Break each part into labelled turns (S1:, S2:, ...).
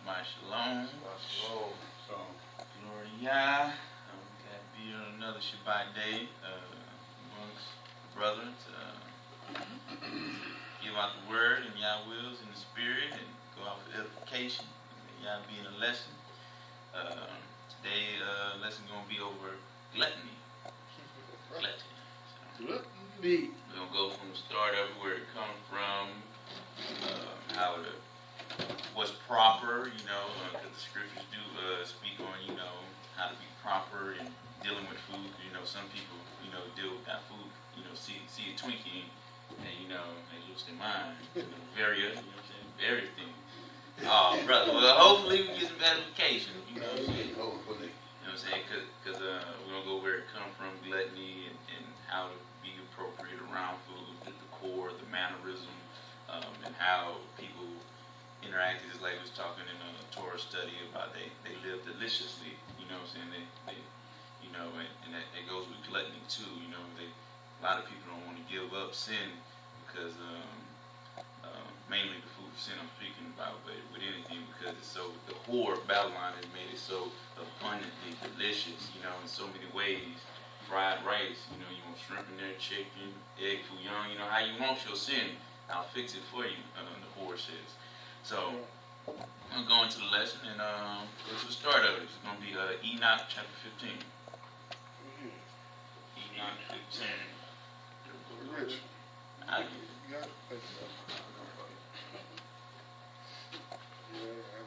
S1: Shabbat Shalom.
S2: Shalom.
S1: Glory to Yah. Glad to be on another Shabbat day amongst the brethren to give out the word and Yah wills in the spirit and go out for edification. Yah be in a lesson. Today lesson going to be over gluttony. Gluttony.
S2: Gluttony.
S1: We're going to go from the start of where it comes from, how to, what's proper, because the scriptures do speak on, how to be proper in dealing with food. Some people, deal with that food, see a Twinkie and, they lose their mind. Very, very thing. Oh, brother, well, hopefully we get some edification, you know what I'm saying? Because we're going to go where it comes from, gluttony, and how to be appropriate around food, the decor, the mannerism, and how people interact. Just like we was talking in a Torah study about they live deliciously, you know what I'm saying? They and that goes with gluttony too, a lot of people don't want to give up sin because mainly the food of sin I'm speaking about, but with anything because it's so, the whore of Babylon has made it so abundantly delicious, in so many ways. Fried rice, you want shrimp in there, chicken, egg fouillon, how you want your sin, I'll fix it for you, the whore says. So, I'm going to go into the lesson and go to the start of it. It's going to be Enoch chapter 15. Enoch 15.
S2: Rich.
S1: I
S2: had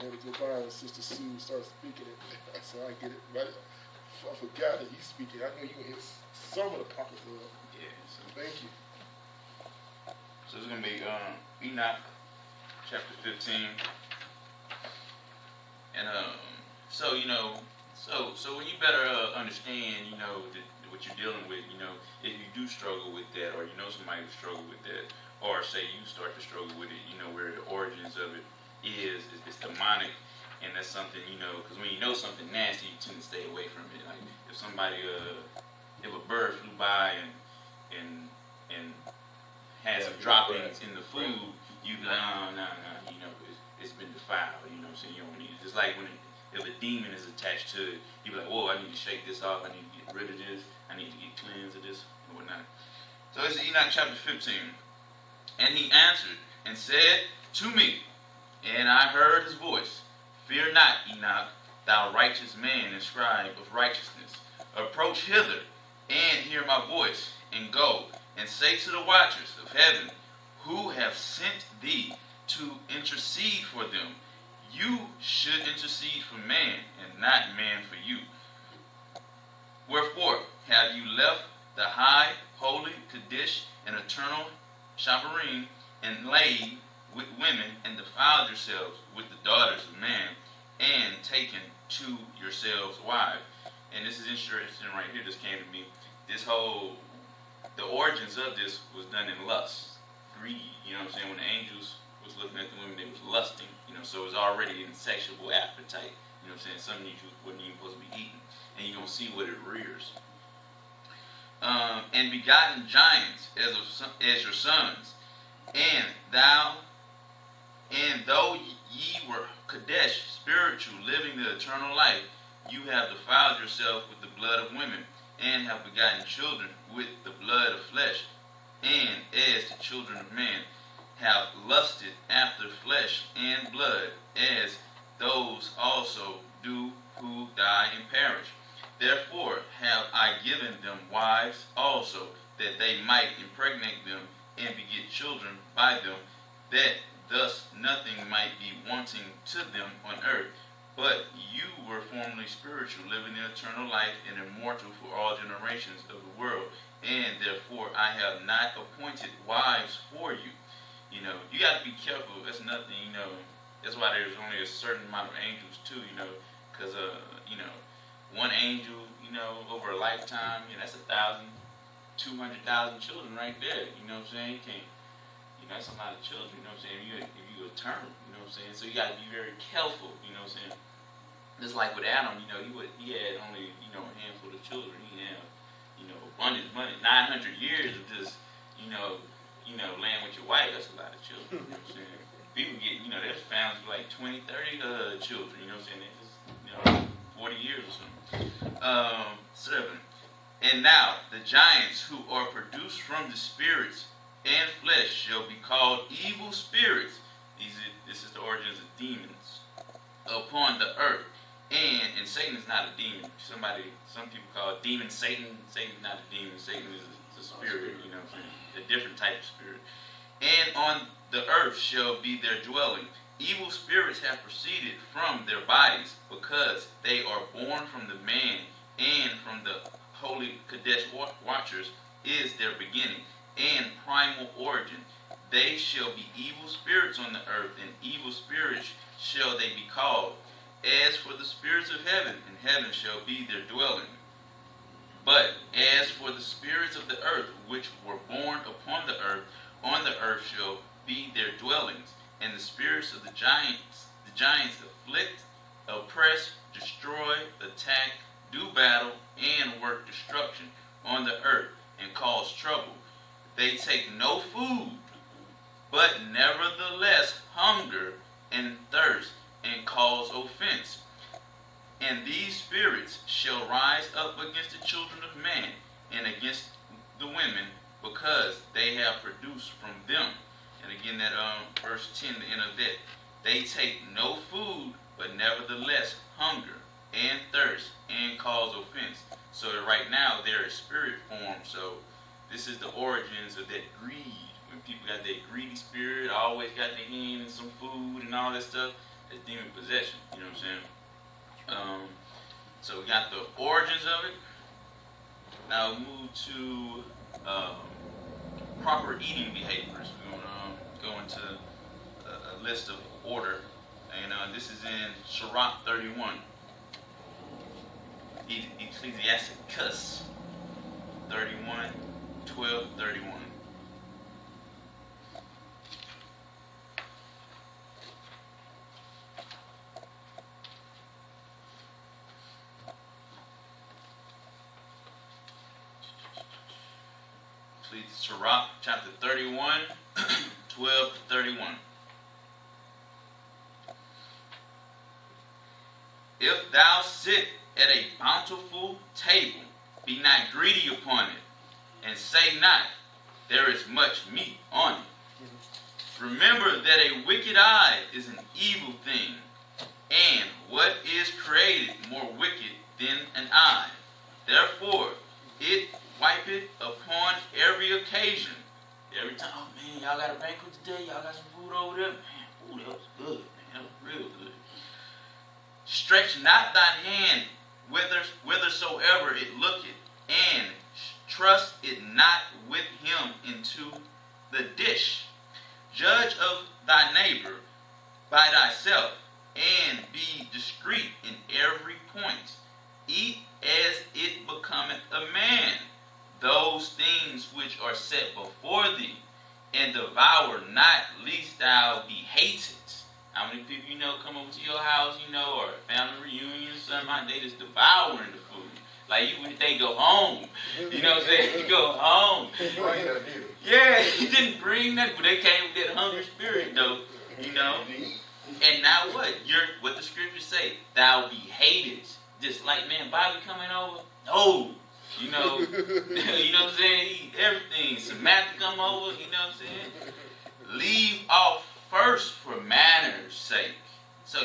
S2: to go by and Sister Sue started speaking it, so I get it. Right? I forgot that he's speaking. I know you can hit some of the pockets of it.
S1: Yeah. So
S2: thank you.
S1: So it's going to be Enoch chapter 15. And so when you better understand, what you're dealing with, if you do struggle with that, or somebody who struggle with that, or say you start to struggle with it, where the origins of it is it's demonic, and that's something, because when you know something nasty, you tend to stay away from it. Like if somebody, if a bird flew by and had some droppings in the food, you go, no, it's been defiled, you know what I'm saying? You don't need it. Just like if a demon is attached to it, you be like, whoa, I need to shake this off, I need to get rid of this, I need to get cleansed of this, and whatnot. So it's Enoch chapter 15. And he answered and said to me, and I heard his voice, fear not, Enoch, thou righteous man and scribe of righteousness. Approach hither, and hear my voice, and go, and say to the watchers of heaven, who have sent thee to intercede for them. You should intercede for man, and not man for you. Wherefore have you left the high, holy Kaddish and eternal Shabarim, and laid with women, and defiled yourselves with the daughters of man, and taken to yourselves wives? And this is interesting right here. This came to me. The origins of this was done in lust, greed. You know what I'm saying? When the angels was looking at the women, they was lusting. So it was already in sexual appetite. You know what I'm saying? Something you wasn't even supposed to be eating. And you're going to see what it rears. And begotten giants as your sons. And though ye were Kadesh, spiritual, living the eternal life, you have defiled yourself with the blood of women, and have begotten children with the blood of flesh, and as the children of men have lusted after flesh and blood, as those also do who die and perish. Therefore have I given them wives also, that they might impregnate them and beget children by them, that thus nothing might be wanting to them on earth. But you were formerly spiritual, living in eternal life and immortal for all generations of the world. And therefore I have not appointed wives for you. You got to be careful. That's nothing, that's why there's only a certain amount of angels too, because, one angel, over a lifetime, that's 200,000 children right there. You know what I'm saying? You can't, that's a lot of children, you know what I'm saying? If you eternal, you know what I'm saying? So you got to be very careful, you know what I'm saying? Just like with Adam, he had only, a handful of children. He didn't have, abundant money, 900 years of just, laying with your wife. That's a lot of children, you know what I'm saying? people get, there's families with like 20, 30 children, you know what I'm saying? They just, 40 years or something. 7. And now the giants who are produced from the spirits and flesh shall be called evil spirits. This is the origins of demons upon the earth. And Satan is not a demon. Some people call it demon Satan. Satan is not a demon. Satan is a spirit, you know what I'm saying? A different type of spirit. And on the earth shall be their dwelling. Evil spirits have proceeded from their bodies, because they are born from the man, and from the holy Kadesh watchers is their beginning and primal origin. They shall be evil spirits on the earth, and evil spirits shall they be called. As for the spirits of heaven, in heaven shall be their dwelling. But as for the spirits of the earth, which were born upon the earth, on the earth shall be their dwellings. And the spirits of the giants afflict, oppress, destroy, attack, do battle, and work destruction on the earth, and cause trouble. They take no food, but nevertheless hunger and thirst, and cause offense. And these spirits shall rise up against the children of man, and against the women, because they have produced from them. And again, that verse 10, the end of that. They take no food, but nevertheless hunger and thirst, and cause offense. So that right now they're a spirit form. So this is the origins of that greed. When people got that greedy spirit, always got their hand in some food and all that stuff, that's demon possession. You know what I'm saying? So we got the origins of it. Now we move to proper eating behaviors. We're going to go into a list of order. And this is in Sirach 31. Ecclesiasticus 31, 12, 31. Sirach chapter 31, 12 to 31. If thou sit at a bountiful table, be not greedy upon it, and say not, there is much meat on it. Remember that a wicked eye is an evil thing, and what is created more wicked than an eye? Therefore, it wipeth upon every occasion. Every time, oh man, y'all got a banquet today, y'all got some food over there. Man, ooh, that was good, man, that was real good. Stretch not thine hand whithersoever it looketh, and trust it not with him into the dish. Judge of thy neighbor by thyself, and be discreet in every point. Eat as it becometh a man those things which are set before thee, and devour not, lest thou be hated. How many people come over to your house, or a family reunion, something like they just devouring the food. Like they go home. You know what I'm saying? You go home. Yeah, he didn't bring nothing, but they came with that hungry spirit though. And now what the scriptures say, thou be hated. Just like, man, Bobby coming over. No. You know what I'm saying? Eat everything. Samantha come over, you know what I'm saying? Leave off first for manners' sake. So,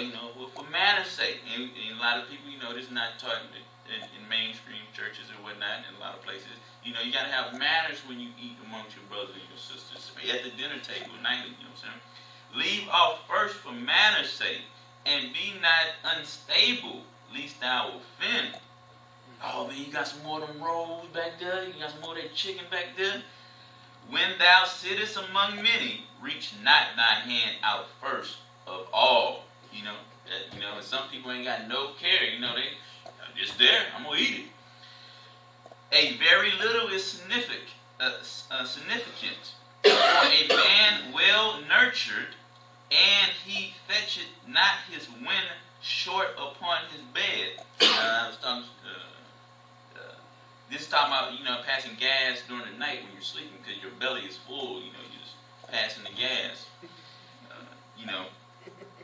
S1: for manners' sake. And a lot of people, this is not taught in mainstream churches or whatnot, in a lot of places. You got to have manners when you eat amongst your brothers and your sisters. At the dinner table nightly, you know what I'm saying? Leave off first for manners' sake, and be not unstable, lest thou offend. Oh man, you got some more of them rolls back there? You got some more of that chicken back there? When thou sittest among many, reach not thy hand out first of all. And some people ain't got no care. They just there. I'm gonna eat it. A very little is significant. For a man well nurtured, and he fetcheth not his wind short upon his bed. This is talking about, passing gas during the night when you're sleeping because your belly is full, you're just passing the gas. You know,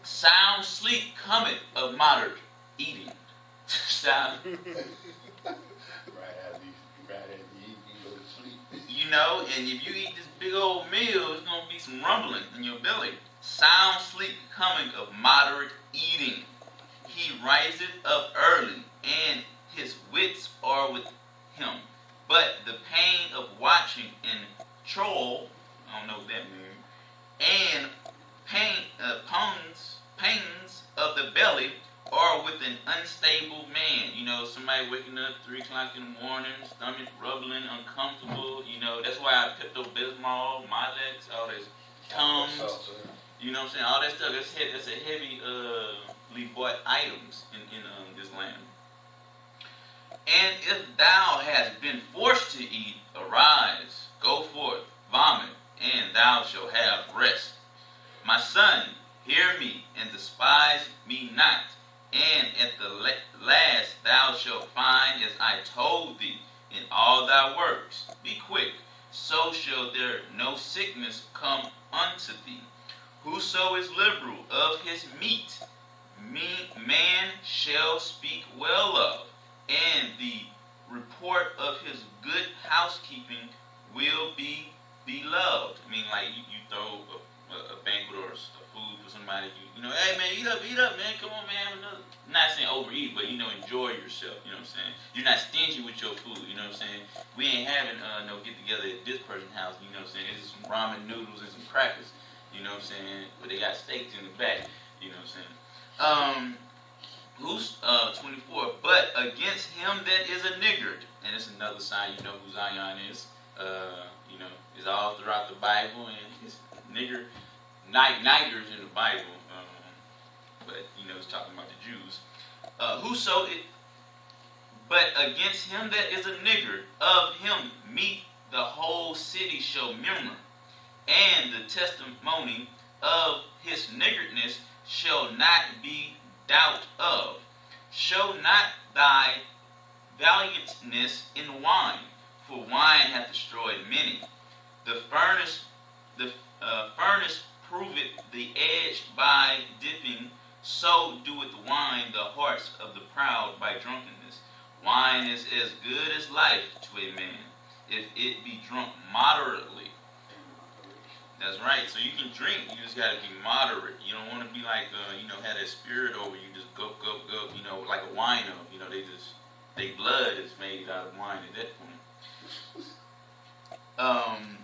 S1: sound sleep cometh of moderate eating. Sound.
S3: Right after you eat, you go to sleep.
S1: You know, and if you eat this big old meal, it's going to be some rumbling in your belly. Sound sleep coming of moderate eating. He riseth up early, and his wits are with him. But the pain of watching and troll, I don't know what that means, and pains of the belly are with an unstable man. You know, somebody waking up 3 o'clock in the morning, stomach rumbling, uncomfortable. You know, that's why I Pepto-Bismol, Milex, all this Tums. You know what I'm saying? All that stuff. That's a heavily bought items in this land. And if thou hast been forced to eat, arise, go forth, vomit, and thou shalt have rest. My son, hear me, and despise me not. And at the last thou shalt find as I told thee in all thy works. Be quick, so shall there no sickness come unto thee. Whoso is liberal of his meat, man shall speak well of, and the report of his good housekeeping will be beloved. I mean, like you throw a banquet or a food for somebody, you know, hey man, eat up, man, come on, man, have another. I'm not saying overeat, but you know, enjoy yourself. You know what I'm saying? You're not stingy with your food. You know what I'm saying? We ain't having no get together at this person's house. You know what I'm saying? There's some ramen noodles and some crackers. You know what I'm saying? But they got steaks in the back. You know what I'm saying? Who's 24? But against him that is a niggard, and it's another sign you know who Zion is. You know, it's all throughout the Bible, and it's niggers in the Bible. But you know, it's talking about the Jews. But against him that is a niggard, of him meet the whole city shall murmur. And the testimony of his niggardness shall not be doubt of. Show not thy valiantness in wine, for wine hath destroyed many. The furnace proveth the edge by dipping, so doeth wine the hearts of the proud by drunkenness. Wine is as good as life to a man, if it be drunk moderately. That's right. So you can drink. You just got to be moderate. You don't want to be like, you know, have that spirit over you. Just go, you know, like a wino. You know, their blood is made out of wine at that point.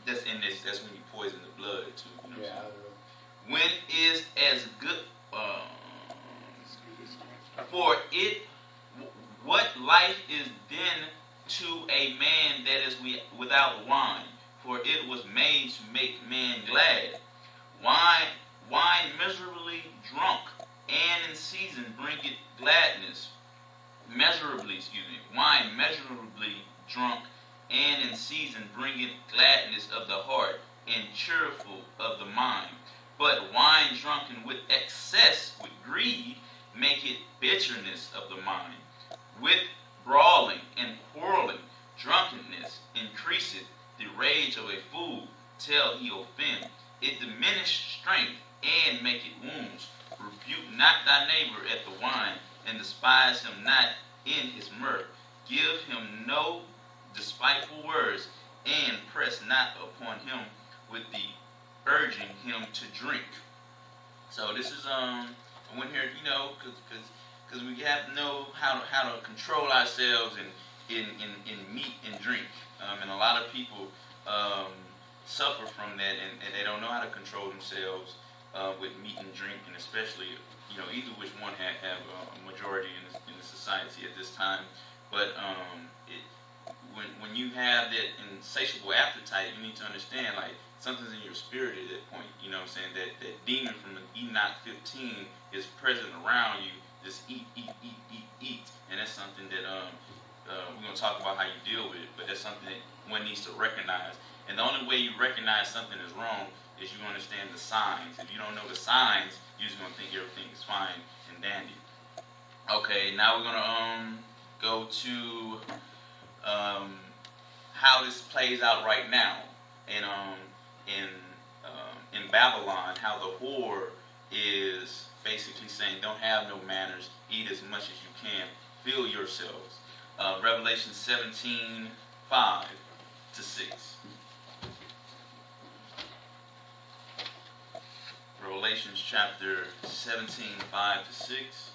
S1: That's when you poison the blood too. You know when is as good, for it, what life is then to a man that is without wine? For it was made to make man glad. Wine miserably drunk, and in season bringeth gladness. Wine measurably drunk, and in season bringeth gladness of the heart, and cheerful of the mind. But wine drunken with excess, with greed, maketh bitterness of the mind. With brawling and quarreling, drunkenness increaseth the rage of a fool till he offend. It diminish strength and maketh wounds. Rebuke not thy neighbor at the wine, and despise him not in his mirth. Give him no despiteful words, and press not upon him with the urging him to drink. So this is I went here, you know, because we have to know how to control ourselves in meat and drink. And a lot of people suffer from that, and they don't know how to control themselves with meat and drink, and especially, you know, either which one have a majority in the society at this time. But when you have that insatiable appetite, you need to understand, like, something's in your spirit at that point. You know what I'm saying? That demon from Enoch 15 is present around you. Just eat. And that's something that we're going to talk about how you deal with it, but that's something that one needs to recognize. And the only way you recognize something is wrong is you understand the signs. If you don't know the signs, you're just going to think everything is fine and dandy. Okay, now we're going to go to how this plays out right now in Babylon, how the whore is basically saying don't have no manners, eat as much as you can, fill yourselves. Revelation 17:5-6. Revelations chapter 17:5-6.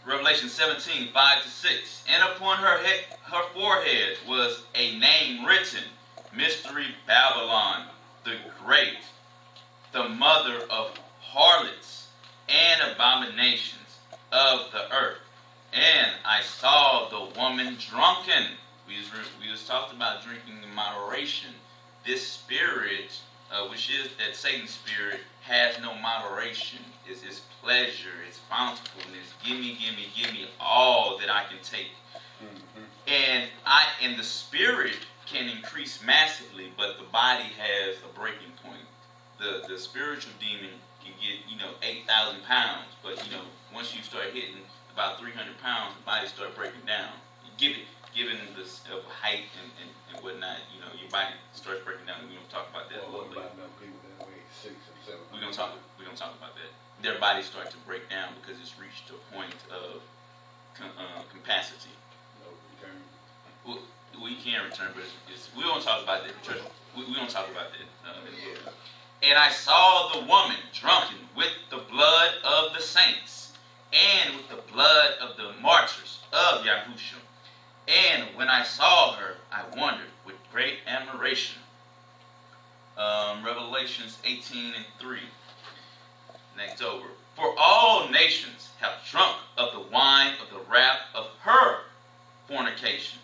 S1: Revelation 17:5-6. And upon her forehead was a name written, Mystery Babylon the Great, the mother of harlots and abominations of the earth. And I saw the woman drunken. We was talked about drinking in moderation. This spirit, which is that Satan spirit, has no moderation. It's pleasure, it's bountifulness. Give me all that I can take. And the spirit can increase massively, but the body has a breaking point. The spiritual demon can get 8,000 pounds, but once you start hitting about 300 pounds, the body start breaking down. Given the height and whatnot, your body starts breaking down. We're gonna talk about that a little later.
S3: People that weigh 6 and 7.
S1: We're gonna talk about that. Their bodies start to break down because it's reached a point of capacity.
S3: No return.
S1: We can return, but we don't talk about that. Church. We don't talk about that. And I saw the woman drunken with the blood of the saints and with the blood of the martyrs of Yahushua. And when I saw her, I wondered with great admiration. Revelations 18:3. Next over. For all nations have drunk of the wine of the wrath of her fornication.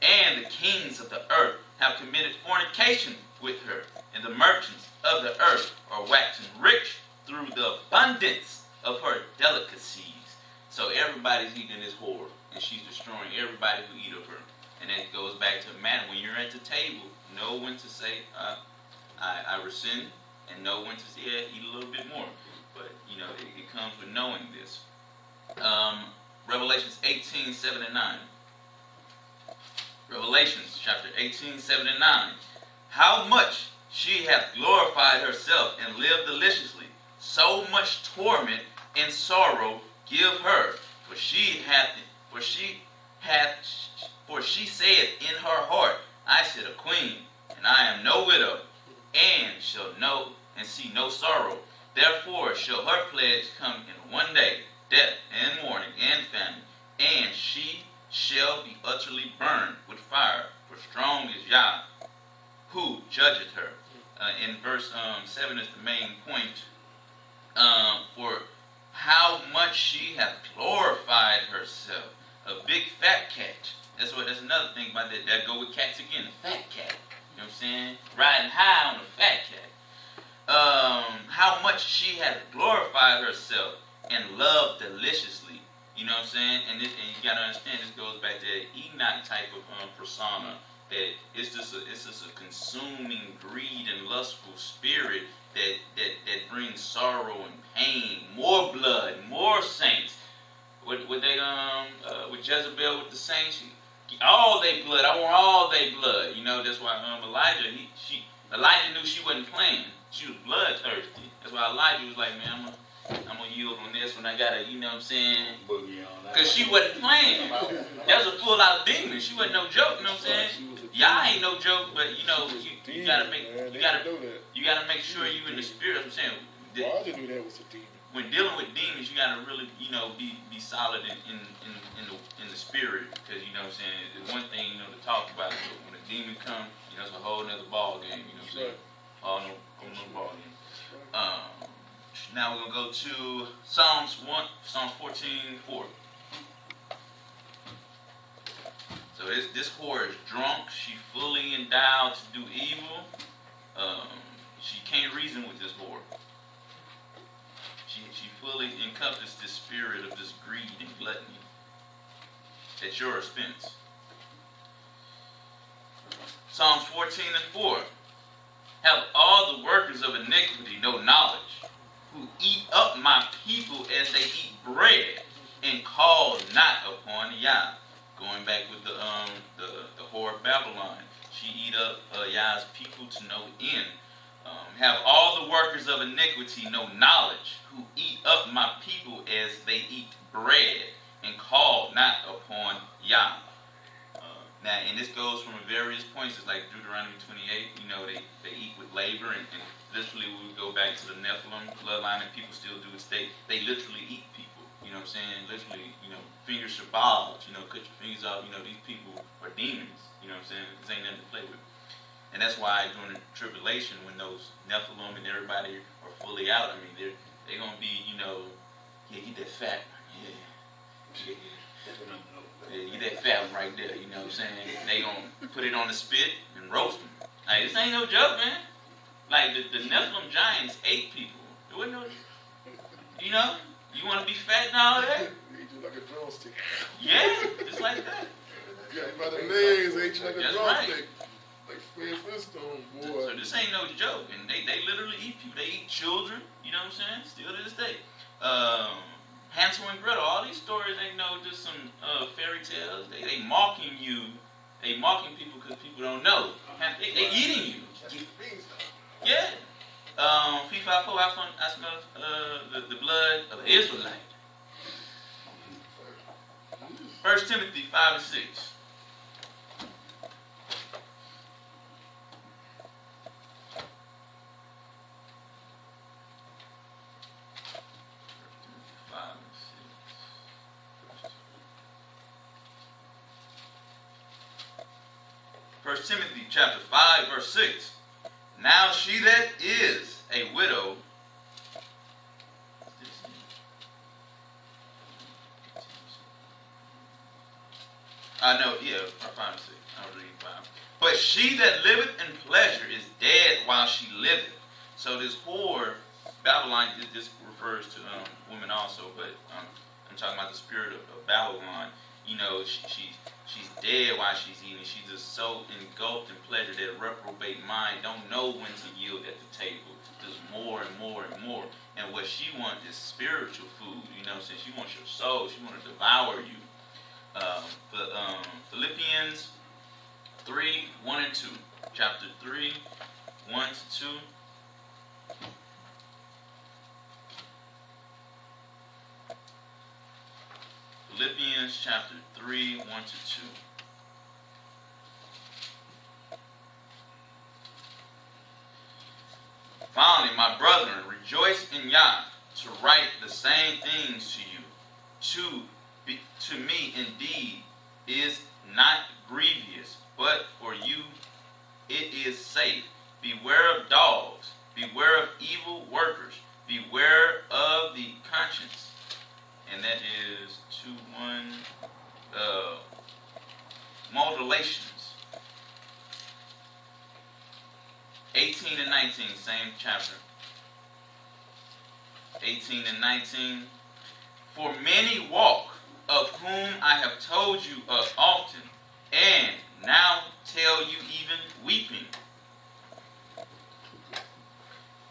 S1: And the kings of the earth have committed fornication with her. And the merchants of the earth are waxing rich through the abundance of her delicacies. So everybody's eating this whore. And she's destroying everybody who eat of her. And that goes back to the matter. When you're at the table, know when to say, I rescind, and know when to say, yeah, eat a little bit more. But, it comes with knowing this. Revelations 18:7-9. Revelations chapter 18:7-9. How much she hath glorified herself and lived deliciously. So much torment and sorrow give her. For she saith in her heart, I sit a queen, and I am no widow, and shall know and see no sorrow. Therefore shall her pledge come in one day, death and mourning and famine, and she shall be utterly burned with fire, for strong is Yah, who judgeth her. In verse 7 is the main point. For how much she hath glorified herself. A big fat cat. That's another thing about that. That go with cats again. A fat cat. You know what I'm saying? Riding high on a fat cat. How much she hath glorified herself and loved deliciously. You know what I'm saying? And you got to understand, this goes back to that Enoch type of persona. That it's just a consuming greed and lustful spirit that brings sorrow and pain, more blood, more saints. With Jezebel with the saints, all they blood. I want all they blood. That's why Elijah knew she wasn't playing. She was bloodthirsty. That's why Elijah was like, man, I'm gonna yield on this when I gotta, you know what I'm saying? Because she wasn't playing. That was a full out demon. She wasn't no joke, you know what I'm saying? Y'all ain't no joke, but you gotta make sure you in the spirit. I'm saying.
S2: Well, I didn't know that was a demon.
S1: When dealing with demons, you gotta really, be solid in the spirit, because you know what I'm saying. It's one thing to talk about, but when a demon comes, it's a whole nother ball game. You know what I'm saying? All no ball game. Now we're gonna go to Psalms 14:4. So this whore is drunk. She fully endowed to do evil. She can't reason with this whore. She fully encompassed this spirit of this greed and gluttony at your expense. Psalms 14:4. Have all the workers of iniquity no knowledge? who eat up my people as they eat bread, and call not upon Yah. Going back with the whore of Babylon, she eat up Yah's people to no end. Have all the workers of iniquity no knowledge, who eat up my people as they eat bread, and call not upon Yah. Now, and this goes from various points. It's like Deuteronomy 28. You know, they eat with labor, and literally we would go back to the Nephilim bloodline, and people still do it. They literally eat people. You know what I'm saying? Literally, you know, fingers shabbal. You know, cut your fingers off. You know, these people are demons. You know what I'm saying? This ain't nothing to play with. And that's why during the tribulation, when those Nephilim and everybody are fully out, I mean, they're gonna be, you know, yeah, get that fat, yeah. Yeah, get that fat one right there, you know what I'm saying? They gonna put it on the spit and roast them. Like, this ain't no joke, man. Like, the Nephilim giants ate people. There wasn't no, you know, you want to be fat and all that?
S2: They eat you like a drumstick.
S1: Yeah, just like that.
S2: Yeah, by the legs, they eat you like a
S1: That's
S2: drumstick.
S1: right.
S2: Like Fred Flintstone, boy.
S1: So this ain't no joke, and they literally eat people. They eat children, you know what I'm saying? Still to this day. Hansel and Gretel, all these stories ain't no just some fairy tales. They mocking you. They mocking people because people don't know. They eating you. Yeah. P54, I smell the blood of an Israelite. 1 Timothy 5 and 6. First Timothy chapter 5, verse 6. Now she that is a widow I 5 and 6. I was reading 5. But she that liveth in pleasure is dead while she liveth. So this whore, Babylon, this refers to women also, but I'm talking about the spirit of Babylon. You know, she's dead while she's eating. She's just so engulfed in pleasure that a reprobate mind don't know when to yield at the table. Just more and more and more. And what she wants is spiritual food. You know, since she wants your soul, she wants to devour you. Philippians 3, 1 and 2. Chapter 3, 1 to 2. Philippians chapter 3, 1 to 2. Finally, my brethren, rejoice in Yah, to write the same things to you. To me, indeed, is not grievous, but for you it is safe. Beware of dogs, beware of evil workers, beware of the conscience. And that is 2:1, modulations. 18 and 19, same chapter. 18 and 19. For many walk, of whom I have told you of often, and now tell you even weeping,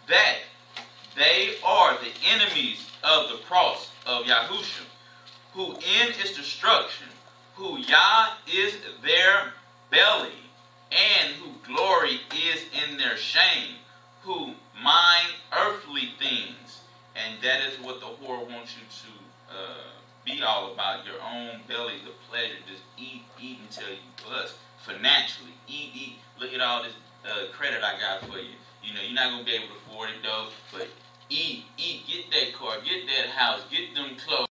S1: that they are the enemies of the cross of Yahusha, who in its destruction, who Yah is their belly, and who glory is in their shame, who mind earthly things. And that is what the whore wants you to be all about, your own belly, the pleasure. Just eat until you bust. Financially, eat. Look at all this credit I got for you. You know, you're not going to be able to afford it though, but eat. Get that car, get that house, get them clothes.